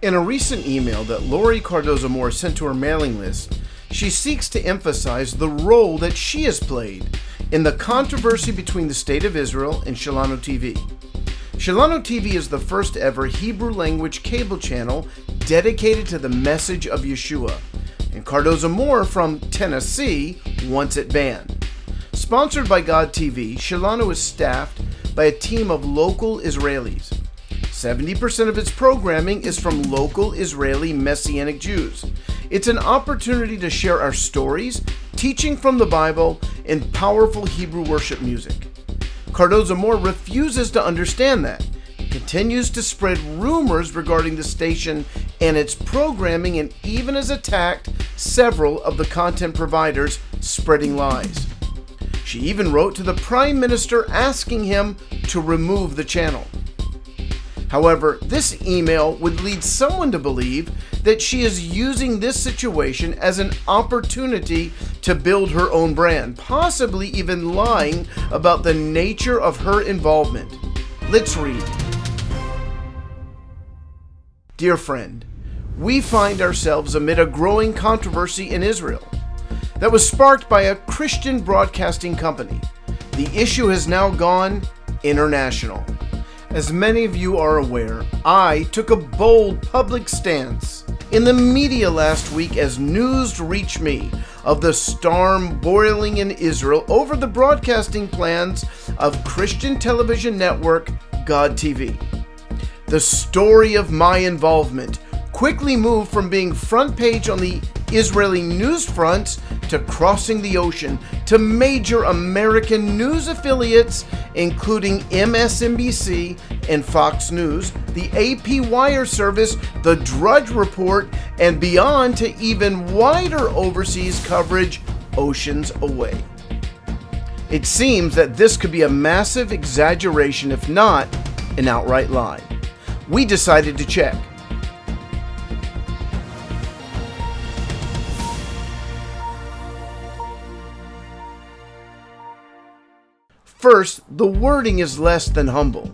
In a recent email that Laurie Cardoza-Moore sent to her mailing list, she seeks to emphasize the role that she has played in the controversy between the State of Israel and Shalano TV. Shalano TV is the first ever Hebrew language cable channel dedicated to the message of Yeshua, and Cardoza-Moore from Tennessee wants it banned. Sponsored by God TV, Shalano is staffed by a team of local Israelis. 70% of its programming is from local Israeli Messianic Jews. It's an opportunity to share our stories, teaching from the Bible, and powerful Hebrew worship music. Cardoza-Moore refuses to understand that, continues to spread rumors regarding the station and its programming, and even has attacked several of the content providers spreading lies. She even wrote to the Prime Minister asking him to remove the channel. However, this email would lead someone to believe that she is using this situation as an opportunity to build her own brand, possibly even lying about the nature of her involvement. Let's read. Dear friend, we find ourselves amid a growing controversy in Israel that was sparked by a Christian broadcasting company. The issue has now gone international. As many of you are aware, I took a bold public stance in the media last week as news reached me of the storm boiling in Israel over the broadcasting plans of Christian television network God TV. The story of my involvement quickly moved from being front page on the Israeli news fronts to crossing the ocean to major American news affiliates, including MSNBC and Fox News, the AP Wire service, the Drudge Report, and beyond to even wider overseas coverage oceans away. It seems that this could be a massive exaggeration, if not an outright lie. We decided to check. First, the wording is less than humble.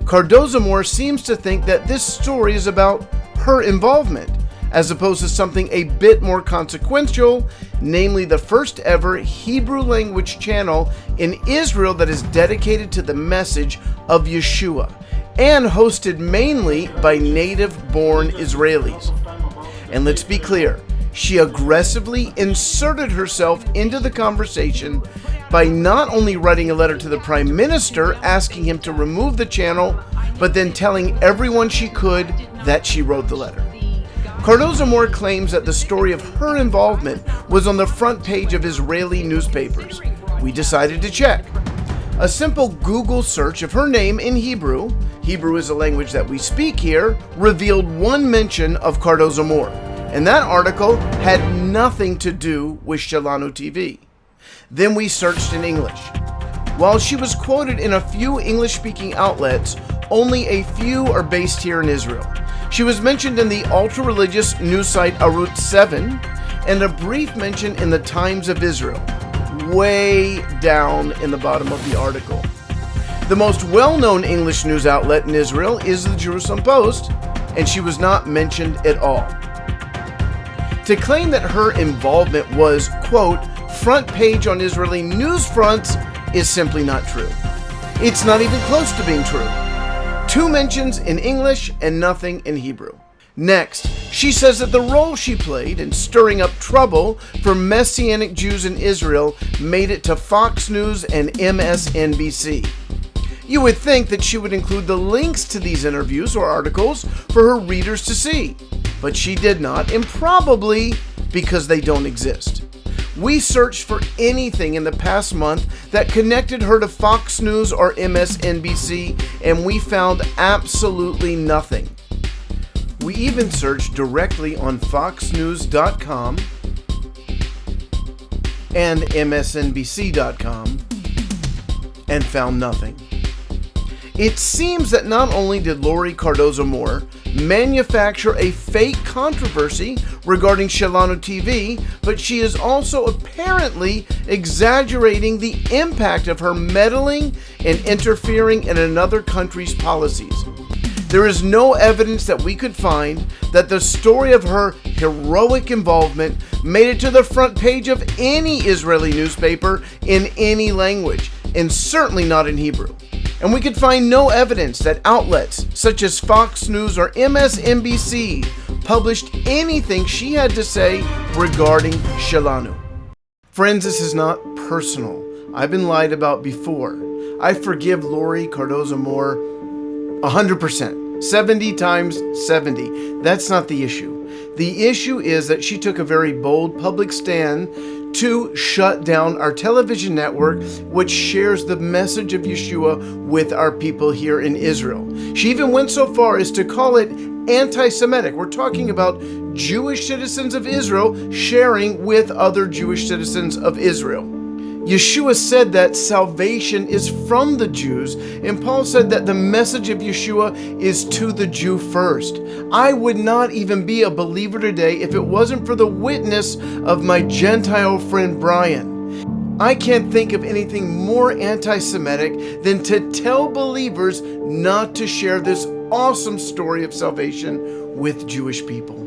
Cardoza-Moore seems to think that this story is about her involvement, as opposed to something a bit more consequential, namely the first ever Hebrew language channel in Israel that is dedicated to the message of Yeshua, and hosted mainly by native-born Israelis. And let's be clear, she aggressively inserted herself into the conversation by not only writing a letter to the Prime Minister asking him to remove the channel, but then telling everyone she could that she wrote the letter. Cardoza-Moore claims that the story of her involvement was on the front page of Israeli newspapers. We decided to check. A simple Google search of her name in Hebrew is a language that we speak here, revealed one mention of Cardoza-Moore, and that article had nothing to do with Shalano TV. Then we searched in English. While she was quoted in a few English-speaking outlets, only a few are based here in Israel. She was mentioned in the ultra-religious news site Arutz 7 and a brief mention in the Times of Israel, way down in the bottom of the article. The most well-known English news outlet in Israel is the Jerusalem Post, and she was not mentioned at all. To claim that her involvement was, quote, front page on Israeli news fronts is simply not true. It's not even close to being true. 2 mentions in English and nothing in Hebrew. Next, she says that the role she played in stirring up trouble for Messianic Jews in Israel made it to Fox News and MSNBC. You would think that she would include the links to these interviews or articles for her readers to see, but she did not, and probably because they don't exist. We searched for anything in the past month that connected her to Fox News or MSNBC, and we found absolutely nothing. We even searched directly on foxnews.com and msnbc.com and found nothing. It seems that not only did Laurie Cardoza-Moore manufacture a fake controversy regarding Shalano TV, but she is also apparently exaggerating the impact of her meddling and interfering in another country's policies. There is no evidence that we could find that the story of her heroic involvement made it to the front page of any Israeli newspaper in any language, and certainly not in Hebrew. And we could find no evidence that outlets such as Fox News or MSNBC published anything she had to say regarding Shelanu. Friends, this is not personal. I've been lied about before. I forgive Laurie Cardoza-Moore 100%, 70 times 70. That's not the issue. The issue is that she took a very bold public stand to shut down our television network, which shares the message of Yeshua with our people here in Israel. She even went so far as to call it anti-Semitic. We're talking about Jewish citizens of Israel sharing with other Jewish citizens of Israel. Yeshua said that salvation is from the Jews, and Paul said that the message of Yeshua is to the Jew first. I would not even be a believer today if it wasn't for the witness of my Gentile friend Brian. I can't think of anything more anti-Semitic than to tell believers not to share this awesome story of salvation with Jewish people.